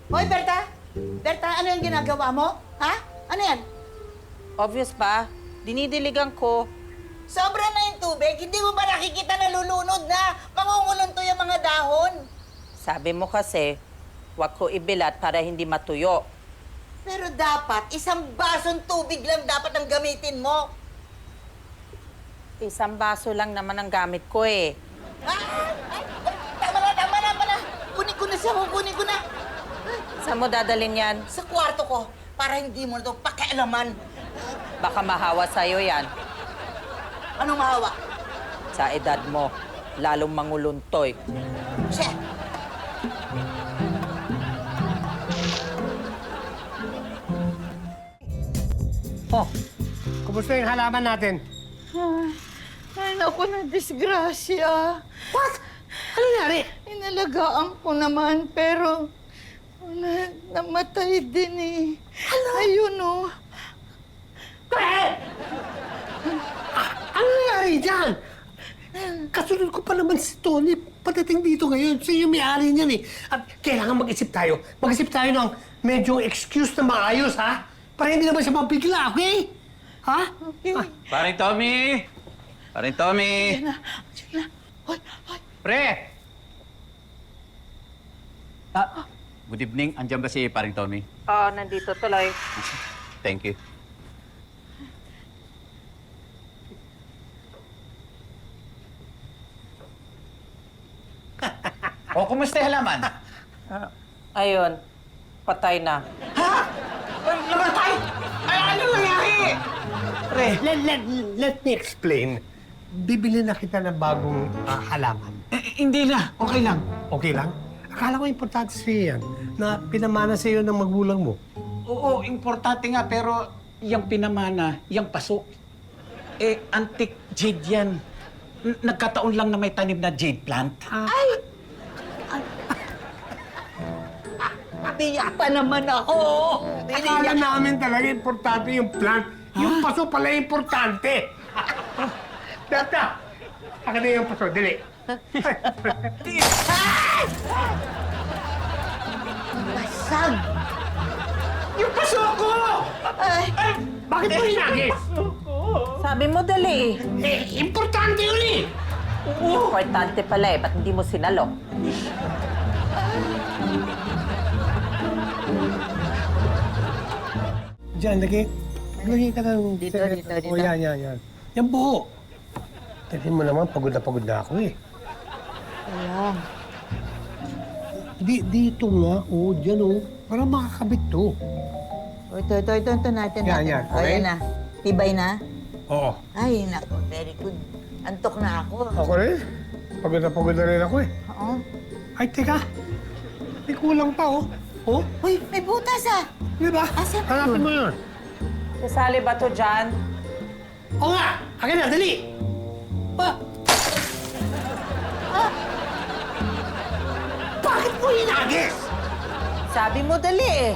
Hoy, Berta! Berta, ano yung ginagawa mo? Ha? Ano yan? Obvious ba? Dinidiligan ko. Sobra na yung tubig. Hindi mo ba nakikita na lulunod na? Mangungulunto yung mga dahon. Sabi mo kasi, wag ko ibilat para hindi matuyo. Pero dapat, isang basong tubig lang dapat ang gamitin mo. Isang baso lang naman ang gamit ko eh. Ah! Ay, tama na. Kunin ko na siya, kunin ko na. Saan mo dadalhin yan? Sa kwarto ko, para hindi mo na ito pakialaman. Baka mahawa sa'yo yan. Anong mahawa? Sa edad mo, lalong manguluntoy. Siya. Oh, kumusta yung halaman natin? Ay, naku, na disgrasya. What? Ano nangyari? Inalagaan ko naman, pero namatay din eh. Ayun oh. Ano nangyari dyan? Kasunod ko pa naman si Tony. Patating dito ngayon. Siya yung may-ari niyan eh. At kailangan mag-isip tayo. Mag-isip tayo ng medyo excuse na maayos, ha? Para hindi naman siya mabigla, okay? Ha? Okay. Paring Tommy! Paring Tommy! Diyan na. Hoy. Pre! Good evening. Andiyan ba si Paring Tommy? Oo, nandito tuloy. Thank you. O, kumusta yung halaman? Ayun, patay na. Namatay! Ay, ano nangyari? Pre, let me explain. Bibili na kita ng bagong halaman. Hindi na. Okay lang. Okay lang? Akala ko importante sa'yo yan, na pinamana sa'yo ng magulang mo. Oo, importante nga, pero yung pinamana, yung paso, antique jade yan. Nagkataon lang na may tanim na jade plant. Biyak pa naman ako. Akala namin talaga importante yung plant. Yung paso pala importante. Data! Akin na yung paso, dali. Basag! Yung paso ko! Ay, Bakit mo hinagis? Sabi mo dali Importante yun eh! Importante pala eh, ba't hindi mo sinalo? Diyan, lagay ka ng... Dito. O, yan. Yan buho. Tignan mo naman, pagod na ako eh. Ayan. Dito nga, dyan para makakabit to. Ito natin. Yan, O, okay? yan na. Tibay na? Oo. Ay, naku, very good. Antok na ako. Ako rin. Pagod na rin ako eh. Oo. Ay, teka. May kulang pa, oh. Oh, Uy, may butas ah. di ba? Asan ba Hanapin yun? mo yun. Sasali ba to dyan? Oo nga! Akin na, dali! Bakit mo hinagis? Sabi mo dali eh.